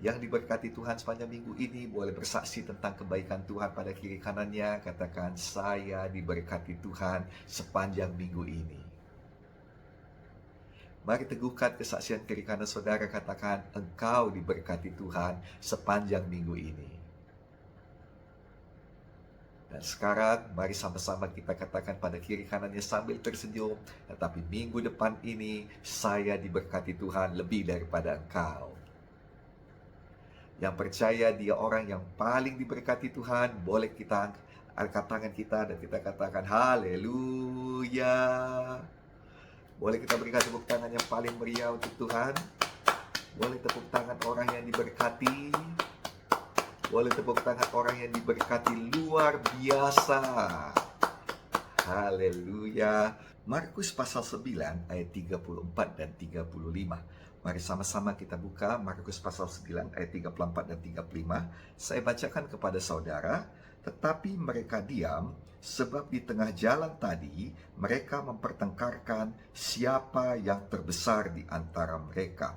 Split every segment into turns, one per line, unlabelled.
Yang diberkati Tuhan sepanjang minggu ini boleh bersaksi tentang kebaikan Tuhan pada kiri kanannya. Katakan, saya diberkati Tuhan sepanjang minggu ini. Mari teguhkan kesaksian kiri kanan saudara, katakan, engkau diberkati Tuhan sepanjang minggu ini. Dan sekarang mari sama-sama kita katakan pada kiri kanannya sambil tersenyum, tetapi minggu depan ini saya diberkati Tuhan lebih daripada engkau. Yang percaya dia orang yang paling diberkati Tuhan, boleh kita angkat tangan kita dan kita katakan haleluya. Boleh kita berikan tepuk tangan yang paling meriah untuk Tuhan. Boleh tepuk tangan orang yang diberkati. Boleh tepuk tangan orang yang diberkati luar biasa. Haleluya. Markus pasal 9 ayat 34 dan 35. Mari sama-sama kita buka Markus pasal 9 ayat 34 dan 35. Saya bacakan kepada saudara. Tetapi mereka diam, sebab di tengah jalan tadi mereka mempertengkarkan siapa yang terbesar di antara mereka.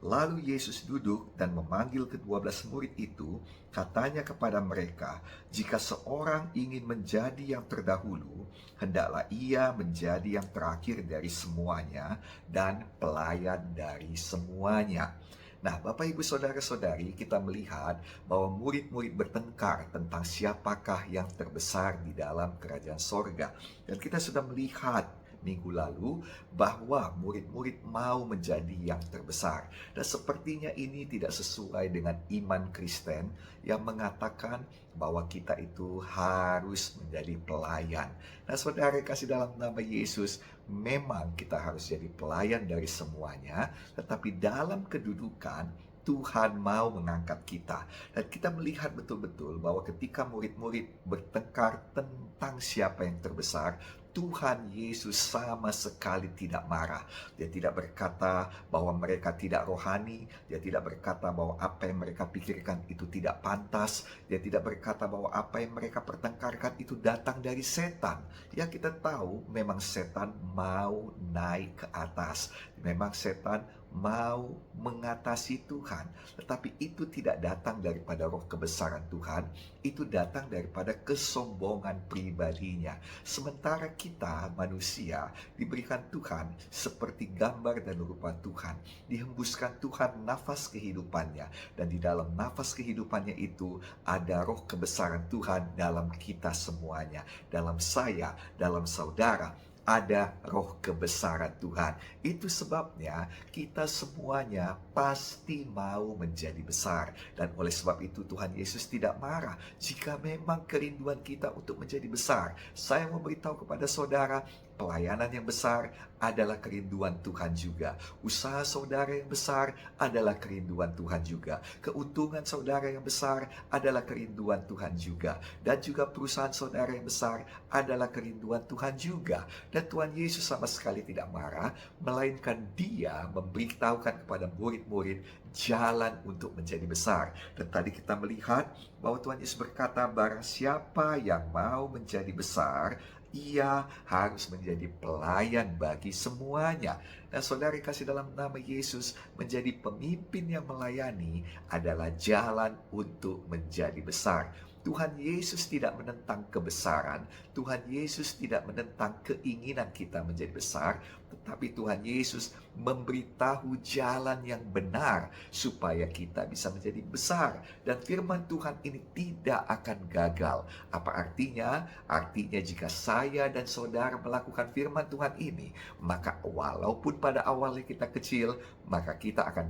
Lalu Yesus duduk dan memanggil ke-12 murid itu, katanya kepada mereka, jika seorang ingin menjadi yang terdahulu, hendaklah ia menjadi yang terakhir dari semuanya dan pelayan dari semuanya. Nah, Bapak Ibu Saudara-saudari, kita melihat bahwa murid-murid bertengkar tentang siapakah yang terbesar di dalam kerajaan sorga. Dan kita sudah melihat minggu lalu bahwa murid-murid mau menjadi yang terbesar. Dan sepertinya ini tidak sesuai dengan iman Kristen yang mengatakan bahwa kita itu harus menjadi pelayan. Nah, saudara kasih dalam nama Yesus, memang kita harus jadi pelayan dari semuanya, tetapi dalam kedudukan Tuhan mau mengangkat kita. Dan kita melihat betul-betul bahwa ketika murid-murid bertengkar tentang siapa yang terbesar, Tuhan Yesus sama sekali tidak marah. Dia tidak berkata bahwa mereka tidak rohani. Dia tidak berkata bahwa apa yang mereka pikirkan itu tidak pantas. Dia tidak berkata bahwa apa yang mereka pertengkarkan itu datang dari setan. Ya, kita tahu memang setan mau naik ke atas. Memang setan mau mengatasi Tuhan, tetapi itu tidak datang daripada roh kebesaran Tuhan, itu datang daripada kesombongan pribadinya. Sementara kita manusia diberikan Tuhan seperti gambar dan rupa Tuhan, dihembuskan Tuhan nafas kehidupannya, dan di dalam nafas kehidupannya itu ada roh kebesaran Tuhan dalam kita semuanya, dalam saya, dalam saudara, ada roh kebesaran Tuhan. Itu sebabnya kita semuanya pasti mau menjadi besar. Dan oleh sebab itu Tuhan Yesus tidak marah jika memang kerinduan kita untuk menjadi besar. Saya mau beritahu kepada saudara, pelayanan yang besar adalah kerinduan Tuhan juga. Usaha saudara yang besar adalah kerinduan Tuhan juga. Keuntungan saudara yang besar adalah kerinduan Tuhan juga. Dan juga perusahaan saudara yang besar adalah kerinduan Tuhan juga. Dan Tuhan Yesus sama sekali tidak marah, melainkan Dia memberitahukan kepada murid-murid jalan untuk menjadi besar. Dan tadi kita melihat bahwa Tuhan Yesus berkata, barang siapa yang mau menjadi besar, ia harus menjadi pelayan bagi semuanya. Dan saudara kasih dalam nama Yesus, menjadi pemimpin yang melayani adalah jalan untuk menjadi besar. Tuhan Yesus tidak menentang kebesaran. Tuhan Yesus tidak menentang keinginan kita menjadi besar. Tetapi Tuhan Yesus memberitahu jalan yang benar supaya kita bisa menjadi besar. Dan firman Tuhan ini tidak akan gagal. Apa artinya? Artinya jika saya dan saudara melakukan firman Tuhan ini, maka walaupun pada awalnya kita kecil, maka kita akan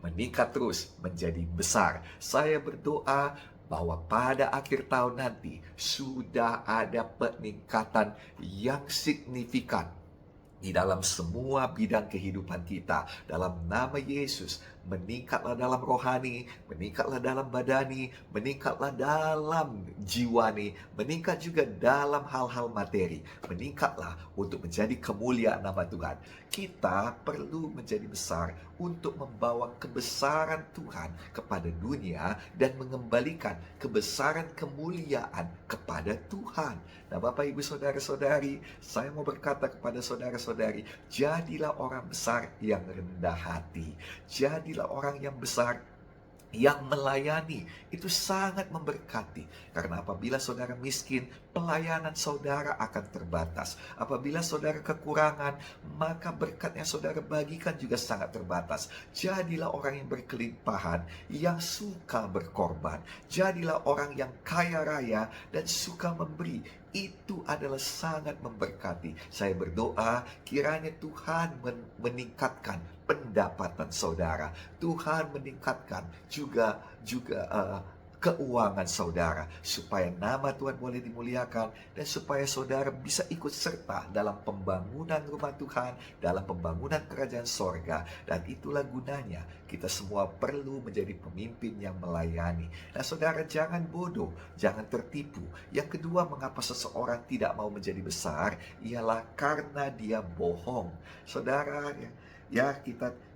meningkat terus menjadi besar. Saya berdoa bahwa pada akhir tahun nanti sudah ada peningkatan yang signifikan di dalam semua bidang kehidupan kita. Dalam nama Yesus, meningkatlah dalam rohani, meningkatlah dalam badani, meningkatlah dalam jiwani, meningkat juga dalam hal-hal materi, meningkatlah untuk menjadi kemuliaan nama Tuhan. Kita perlu menjadi besar untuk membawa kebesaran Tuhan kepada dunia dan mengembalikan kebesaran kemuliaan kepada Tuhan. Nah, Bapak Ibu Saudara-saudari, saya mau berkata kepada saudara-saudara saudara-saudari, jadilah orang besar yang rendah hati. Jadilah orang yang besar yang melayani. Itu sangat memberkati. Karena apabila saudara miskin, pelayanan saudara akan terbatas. Apabila saudara kekurangan, maka berkat yang saudara bagikan juga sangat terbatas. Jadilah orang yang berkelimpahan, yang suka berkorban. Jadilah orang yang kaya raya dan suka memberi. Itu adalah sangat memberkati. Saya berdoa kiranya Tuhan meningkatkan pendapatan saudara. Tuhan meningkatkan juga keuangan saudara, supaya nama Tuhan boleh dimuliakan, dan supaya saudara bisa ikut serta dalam pembangunan rumah Tuhan, dalam pembangunan kerajaan sorga. Dan itulah gunanya kita semua perlu menjadi pemimpin yang melayani. Nah saudara, jangan bodoh, jangan tertipu. Yang kedua, mengapa seseorang tidak mau menjadi besar, ialah karena dia bohong. Saudara, ya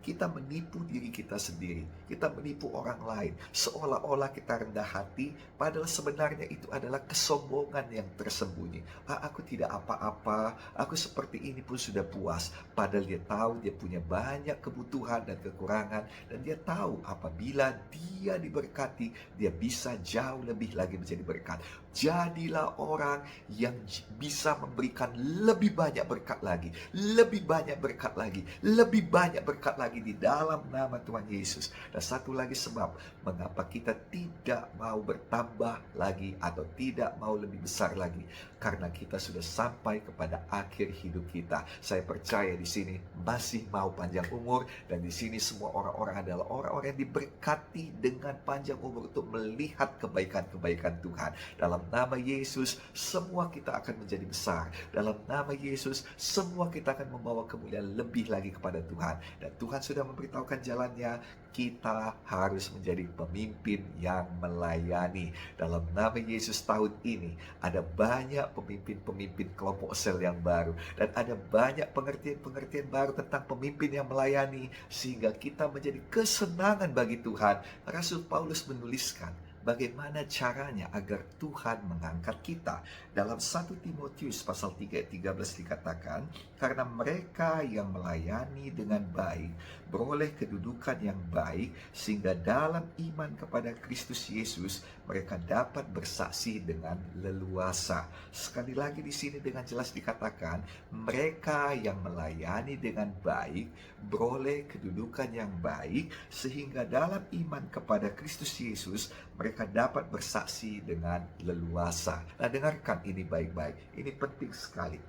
kita menipu diri kita sendiri, kita menipu orang lain, seolah-olah kita rendah hati, padahal sebenarnya itu adalah kesombongan yang tersembunyi. Aku tidak apa-apa, aku seperti ini pun sudah puas. Padahal dia tahu dia punya banyak kebutuhan dan kekurangan, dan dia tahu apabila dia diberkati, dia bisa jauh lebih lagi menjadi berkat. Jadilah orang yang bisa memberikan lebih banyak berkat lagi, lebih banyak berkat lagi, lebih banyak berkat lagi di dalam nama Tuhan Yesus. Dan satu lagi sebab mengapa kita tidak mau bertambah lagi atau tidak mau lebih besar lagi, karena kita sudah sampai kepada akhir hidup kita. Saya percaya di sini masih mau panjang umur, dan di sini semua orang-orang adalah orang-orang yang diberkati dengan panjang umur untuk melihat kebaikan-kebaikan Tuhan. Dalam nama Yesus, semua kita akan menjadi besar. Dalam nama Yesus, semua kita akan membawa kemuliaan lebih lagi kepada Tuhan. Dan Tuhan sudah memberitahukan jalannya, kita harus menjadi pemimpin yang melayani. Dalam nama Yesus, tahun ini ada banyak pemimpin-pemimpin kelompok sel yang baru. Dan ada banyak pengertian-pengertian baru tentang pemimpin yang melayani, sehingga kita menjadi kesenangan bagi Tuhan. Rasul Paulus menuliskan bagaimana caranya agar Tuhan mengangkat kita. Dalam 1 Timotius pasal 3 ayat 13 dikatakan, karena mereka yang melayani dengan baik beroleh kedudukan yang baik, sehingga dalam iman kepada Kristus Yesus mereka dapat bersaksi dengan leluasa. Sekali lagi di sini dengan jelas dikatakan, mereka yang melayani dengan baik beroleh kedudukan yang baik, sehingga dalam iman kepada Kristus Yesus mereka dapat bersaksi dengan leluasa. Nah, dengarkan ini baik-baik. Ini penting sekali.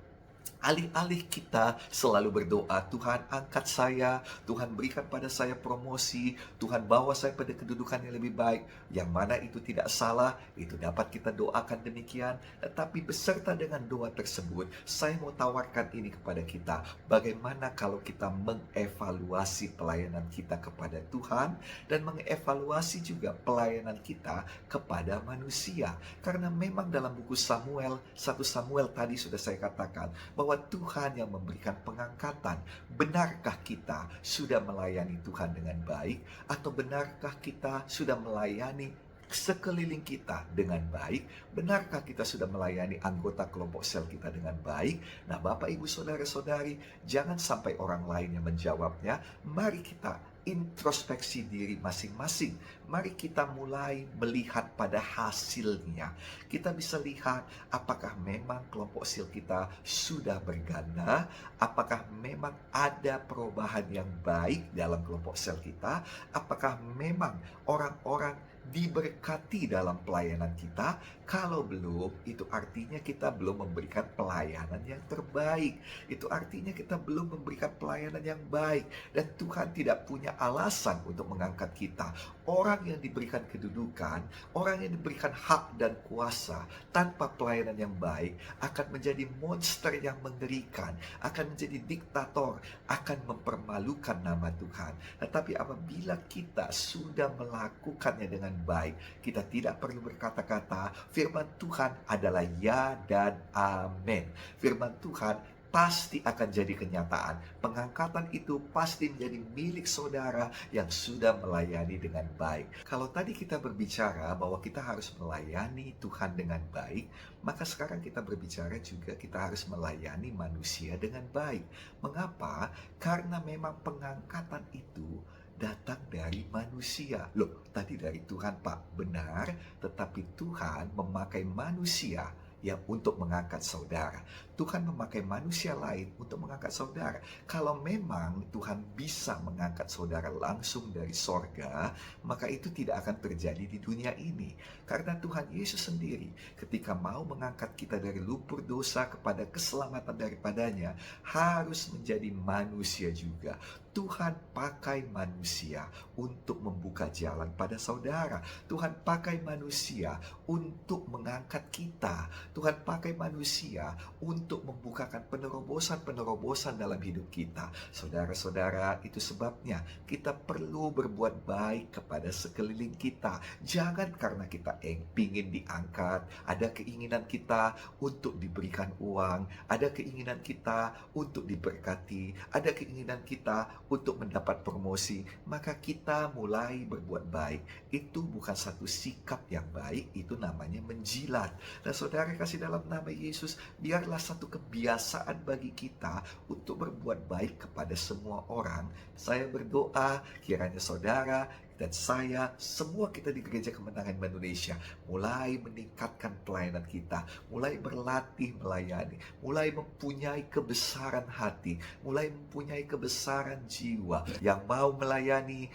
Alih-alih kita selalu berdoa, Tuhan angkat saya, Tuhan berikan pada saya promosi, Tuhan bawa saya pada kedudukan yang lebih baik, yang mana itu tidak salah, itu dapat kita doakan demikian. Tetapi beserta dengan doa tersebut, saya mau tawarkan ini kepada kita. Bagaimana kalau kita mengevaluasi pelayanan kita kepada Tuhan, dan mengevaluasi juga pelayanan kita kepada manusia. Karena memang dalam buku Samuel, 1 Samuel tadi sudah saya katakan, bahwa Tuhan yang memberikan pengangkatan. Benarkah kita sudah melayani Tuhan dengan baik? Atau benarkah kita sudah melayani sekeliling kita dengan baik? Benarkah kita sudah melayani anggota kelompok sel kita dengan baik? Nah, Bapak, Ibu, Saudara-saudari, jangan sampai orang lain yang menjawabnya. Mari kita introspeksi diri masing-masing. Mari kita mulai melihat pada hasilnya. Kita bisa lihat apakah memang kelompok sel kita sudah berganda, apakah memang ada perubahan yang baik dalam kelompok sel kita, apakah memang orang-orang diberkati dalam pelayanan kita. Kalau belum, itu artinya kita belum memberikan pelayanan yang terbaik. Itu artinya kita belum memberikan pelayanan yang baik, dan Tuhan tidak punya alasan untuk mengangkat kita. Orang yang diberikan kedudukan, orang yang diberikan hak dan kuasa tanpa pelayanan yang baik akan menjadi monster yang mengerikan, akan menjadi diktator, akan mempermalukan nama Tuhan. Tetapi apabila kita sudah melakukannya dengan baik, kita tidak perlu berkata-kata. Firman Tuhan adalah ya dan amin. Firman Tuhan pasti akan jadi kenyataan. Pengangkatan itu pasti menjadi milik saudara yang sudah melayani dengan baik. Kalau tadi kita berbicara bahwa kita harus melayani Tuhan dengan baik, maka sekarang kita berbicara juga kita harus melayani manusia dengan baik. Mengapa? Karena memang pengangkatan itu datang dari manusia. Loh, tadi dari Tuhan, Pak. Benar, tetapi Tuhan memakai manusia yang untuk mengangkat saudara. Tuhan memakai manusia lain untuk mengangkat saudara. Kalau memang Tuhan bisa mengangkat saudara langsung dari sorga, maka itu tidak akan terjadi di dunia ini. Karena Tuhan Yesus sendiri ketika mau mengangkat kita dari lumpur dosa kepada keselamatan daripadanya, harus menjadi manusia juga. Tuhan pakai manusia untuk membuka jalan pada saudara. Tuhan pakai manusia untuk mengangkat kita. Tuhan pakai manusia untuk membukakan penerobosan-penerobosan dalam hidup kita. Saudara-saudara, itu sebabnya kita perlu berbuat baik kepada sekeliling kita. Jangan karena kita ingin diangkat, ada keinginan kita untuk diberikan uang, ada keinginan kita untuk diberkati, ada keinginan kita untuk mendapat promosi, maka kita mulai berbuat baik. Itu bukan satu sikap yang baik, itu namanya menjilat. Dan saudara kasih dalam nama Yesus, biarlah satu kebiasaan bagi kita untuk berbuat baik kepada semua orang. Saya berdoa kiranya saudara dan saya, semua kita di Gereja Kemenangan Indonesia, mulai meningkatkan pelayanan kita, mulai berlatih melayani, mulai mempunyai kebesaran hati, mulai mempunyai kebesaran jiwa, yang mau melayani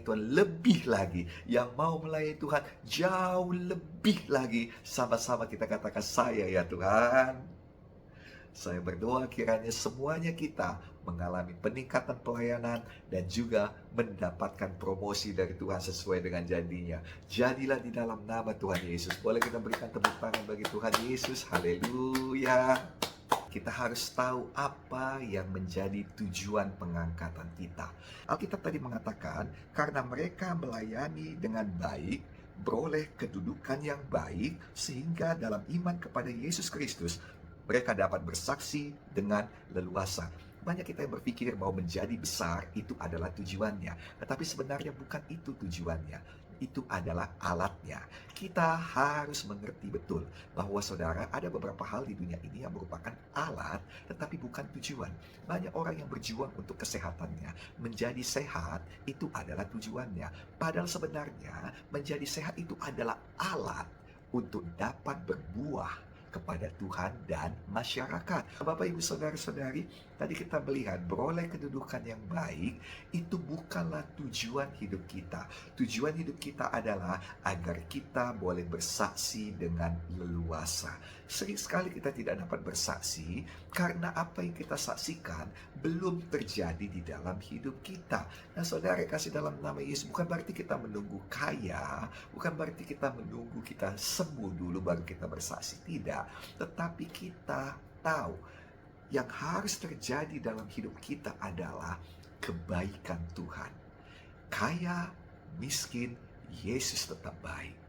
Tuhan lebih lagi, yang mau melayani Tuhan jauh lebih lagi. Sama-sama kita katakan, saya ya Tuhan. Saya berdoa kiranya semuanya kita mengalami peningkatan pelayanan dan juga mendapatkan promosi dari Tuhan sesuai dengan janjinya. Jadilah di dalam nama Tuhan Yesus. Boleh kita berikan tepuk tangan bagi Tuhan Yesus. Haleluya. Kita harus tahu apa yang menjadi tujuan pengangkatan kita. Alkitab tadi mengatakan, karena mereka melayani dengan baik, beroleh kedudukan yang baik, sehingga dalam iman kepada Yesus Kristus, mereka dapat bersaksi dengan leluasa. Banyak kita yang berpikir bahwa menjadi besar itu adalah tujuannya. Tetapi sebenarnya bukan itu tujuannya. Itu adalah alatnya. Kita harus mengerti betul bahwa saudara, ada beberapa hal di dunia ini yang merupakan alat tetapi bukan tujuan. Banyak orang yang berjuang untuk kesehatannya. Menjadi sehat itu adalah tujuannya. Padahal sebenarnya menjadi sehat itu adalah alat untuk dapat berbuah kepada Tuhan dan masyarakat. Bapak, Ibu, Saudara-saudari, tadi kita melihat beroleh kedudukan yang baik itu bukanlah tujuan hidup kita. Tujuan hidup kita adalah agar kita boleh bersaksi dengan leluasa. Sering sekali kita tidak dapat bersaksi karena apa yang kita saksikan belum terjadi di dalam hidup kita. Nah, saudara kasih dalam nama Yesus, bukan berarti kita menunggu kaya, bukan berarti kita menunggu kita sembuh dulu baru kita bersaksi. Tidak, tetapi kita tahu yang harus terjadi dalam hidup kita adalah kebaikan Tuhan. Kaya, miskin, Yesus tetap baik.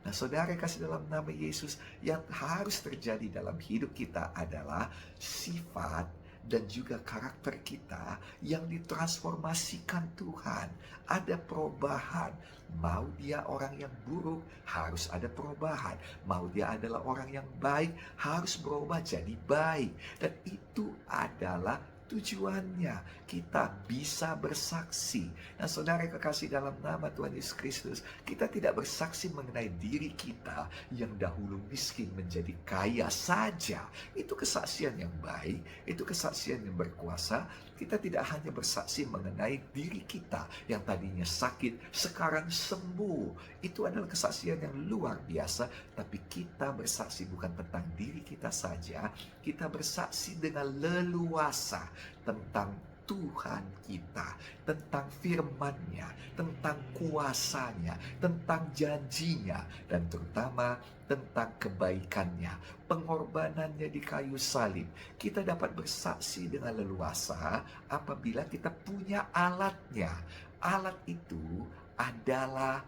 Nah, saudara kasih dalam nama Yesus, yang harus terjadi dalam hidup kita adalah sifat dan juga karakter kita yang ditransformasikan Tuhan. Ada perubahan. Mau dia orang yang buruk, harus ada perubahan. Mau dia adalah orang yang baik, harus berubah jadi baik. Dan itu adalah tujuannya. Kita bisa bersaksi. Nah, saudara kekasih dalam nama Tuhan Yesus Kristus, kita tidak bersaksi mengenai diri kita yang dahulu miskin menjadi kaya saja. Itu kesaksian yang baik, itu kesaksian yang berkuasa. Kita tidak hanya bersaksi mengenai diri kita yang tadinya sakit, sekarang sembuh. Itu adalah kesaksian yang luar biasa, tapi kita bersaksi bukan tentang diri kita saja, kita bersaksi dengan leluasa tentang Tuhan kita, tentang firman-Nya, tentang kuasanya, tentang janjinya, dan terutama tentang kebaikannya, pengorbanannya di kayu salib. Kita dapat bersaksi dengan leluasa apabila kita punya alatnya. Alat itu adalah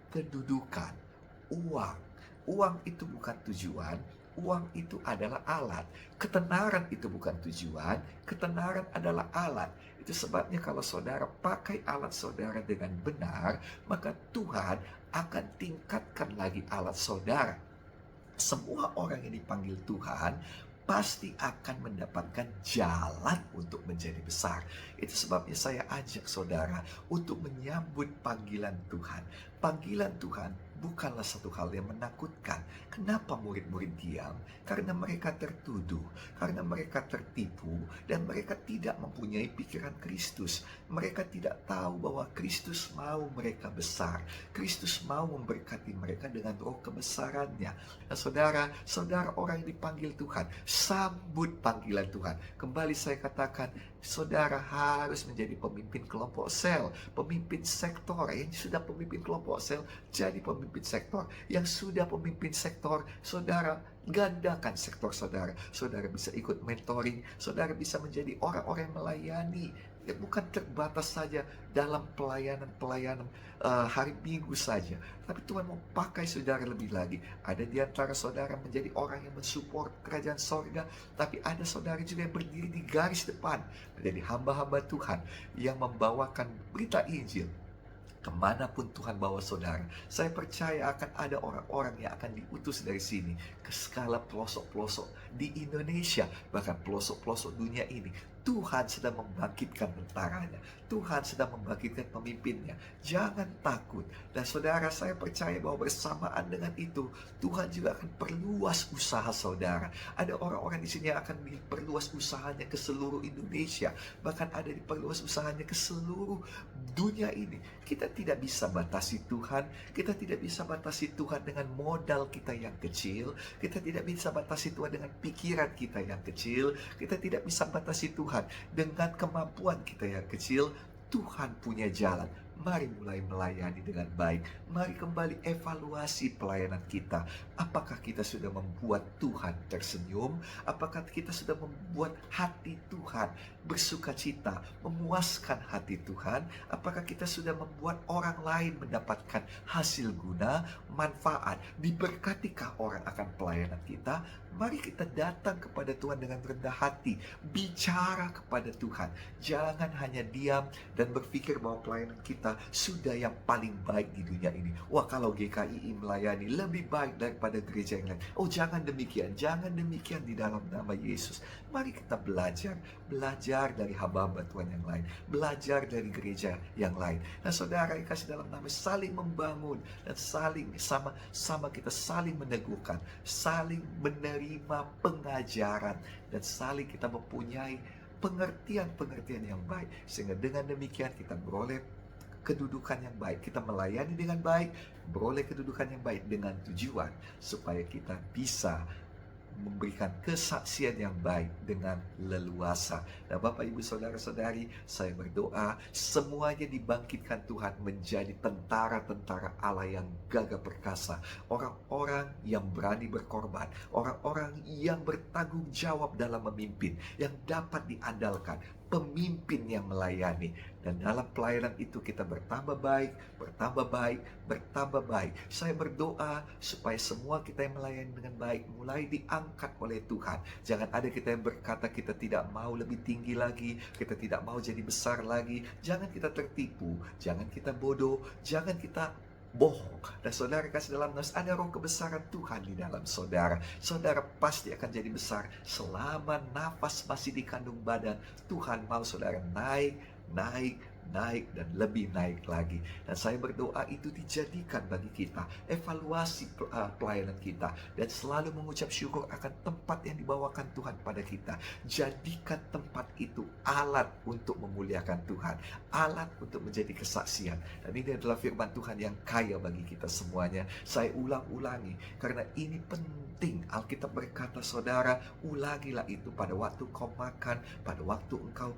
kedudukan, uang. Uang itu bukan tujuan, uang itu adalah alat. Ketenaran itu bukan tujuan, ketenaran adalah alat. Itu sebabnya kalau saudara pakai alat saudara dengan benar, maka Tuhan akan tingkatkan lagi alat saudara. Semua orang yang dipanggil Tuhan pasti akan mendapatkan jalan untuk menjadi besar. Itu sebabnya saya ajak saudara untuk menyambut panggilan Tuhan. Panggilan Tuhan bukanlah satu hal yang menakutkan. Kenapa murid-murid diam? Karena mereka tertuduh, karena mereka tertipu, dan mereka tidak mempunyai pikiran Kristus. Mereka tidak tahu bahwa Kristus mau mereka besar. Kristus mau memberkati mereka dengan roh kebesarannya. Nah, saudara orang yang dipanggil Tuhan, sambut panggilan Tuhan. Kembali saya katakan, saudara harus menjadi pemimpin kelompok sel, pemimpin sektor. Yang sudah pemimpin kelompok sel, jadi pemimpin sektor. Yang sudah pemimpin sektor, saudara gandakan sektor saudara. Saudara bisa ikut mentoring, saudara bisa menjadi orang-orang yang melayani. Ya, bukan terbatas saja dalam pelayanan hari Minggu saja, tapi Tuhan mau pakai saudara lebih lagi. Ada di antara saudara menjadi orang yang mensupport kerajaan sorga, tapi ada saudara juga yang berdiri di garis depan, menjadi hamba-hamba Tuhan yang membawakan berita Injil. Kemanapun Tuhan bawa saudara, saya percaya akan ada orang-orang yang akan diutus dari sini ke skala pelosok-pelosok di Indonesia, bahkan pelosok-pelosok dunia ini. Tuhan sedang membangkitkan tentaranya, Tuhan sedang membangkitkan pemimpinnya. Jangan takut. Dan saudara, saya percaya bahwa bersamaan dengan itu, Tuhan juga akan perluas usaha saudara. Ada orang-orang di sini yang akan diperluas usahanya ke seluruh Indonesia, bahkan ada diperluas usahanya ke seluruh dunia ini. Kita tidak bisa batasi Tuhan, kita tidak bisa batasi Tuhan dengan modal kita yang kecil, kita tidak bisa batasi Tuhan dengan pikiran kita yang kecil, kita tidak bisa batasi Tuhan dengan kemampuan kita yang kecil. Tuhan punya jalan. Mari mulai melayani dengan baik. Mari kembali evaluasi pelayanan kita. Apakah kita sudah membuat Tuhan tersenyum? Apakah kita sudah membuat hati Tuhan bersuka cita, memuaskan hati Tuhan? Apakah kita sudah membuat orang lain mendapatkan hasil guna, manfaat? Diberkatikah orang akan pelayanan kita? Mari kita datang kepada Tuhan dengan rendah hati, bicara kepada Tuhan. Jangan hanya diam dan berpikir bahwa pelayanan kita sudah yang paling baik di dunia ini. Wah, kalau GKI melayani lebih baik daripada gereja yang lain. Oh, jangan demikian di dalam nama Yesus. Mari kita belajar dari hamba-hamba Tuhan yang lain, belajar dari gereja yang lain. Nah, saudara yang kasih dalam nama, saling membangun dan saling sama kita saling meneguhkan, saling menerima pengajaran, dan saling kita mempunyai pengertian yang baik, sehingga dengan demikian kita beroleh kedudukan yang baik, kita melayani dengan baik, beroleh kedudukan yang baik dengan tujuan supaya kita bisa memberikan kesaksian yang baik dengan leluasa. Nah, Bapak, Ibu, Saudara-saudari, saya berdoa semuanya dibangkitkan Tuhan menjadi tentara-tentara Allah yang gagah perkasa, orang-orang yang berani berkorban, orang-orang yang bertanggung jawab dalam memimpin, yang dapat diandalkan, pemimpin yang melayani. Dan dalam pelayanan itu kita bertambah baik, bertambah baik, bertambah baik. Saya berdoa supaya semua kita yang melayani dengan baik mulai diangkat oleh Tuhan. Jangan ada kita yang berkata kita tidak mau lebih tinggi lagi, kita tidak mau jadi besar lagi. Jangan kita tertipu, jangan kita bodoh, jangan kita bohong. Dan saudara kasih dalam nas, ada roh kebesaran Tuhan di dalam saudara. Saudara pasti akan jadi besar selama nafas masih di kandung badan. Tuhan mau saudara naik dan lebih naik lagi. Dan saya berdoa itu dijadikan bagi kita evaluasi pelayanan kita, dan selalu mengucap syukur akan tempat yang dibawakan Tuhan pada kita. Jadikan tempat itu alat untuk memuliakan Tuhan, alat untuk menjadi kesaksian. Dan ini adalah firman Tuhan yang kaya bagi kita semuanya. Saya ulang-ulangi karena ini penting. Alkitab berkata, saudara, ulangilah itu pada waktu kau makan, pada waktu engkau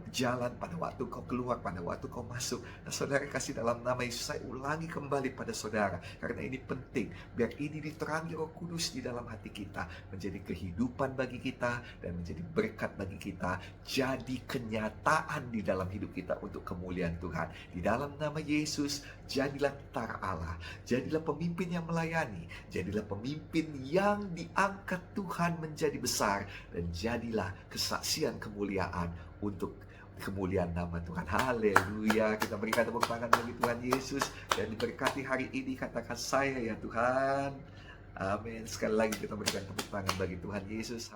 jalan, pada waktu kau keluar, pada pada waktu kau masuk. Dan saudara kasih dalam nama Yesus, saya ulangi kembali pada saudara. Karena ini penting, biar ini diterangi Roh Kudus di dalam hati kita. Menjadi kehidupan bagi kita dan menjadi berkat bagi kita. Jadi kenyataan di dalam hidup kita untuk kemuliaan Tuhan. Di dalam nama Yesus, jadilah tentara Allah. Jadilah pemimpin yang melayani. Jadilah pemimpin yang diangkat Tuhan menjadi besar. Dan jadilah kesaksian kemuliaan untuk kemuliaan nama Tuhan. Haleluya. Kita berikan tepuk tangan bagi Tuhan Yesus. Dan diberkati hari ini, katakan saya ya Tuhan. Amin. Sekali lagi kita berikan tepuk tangan bagi Tuhan Yesus.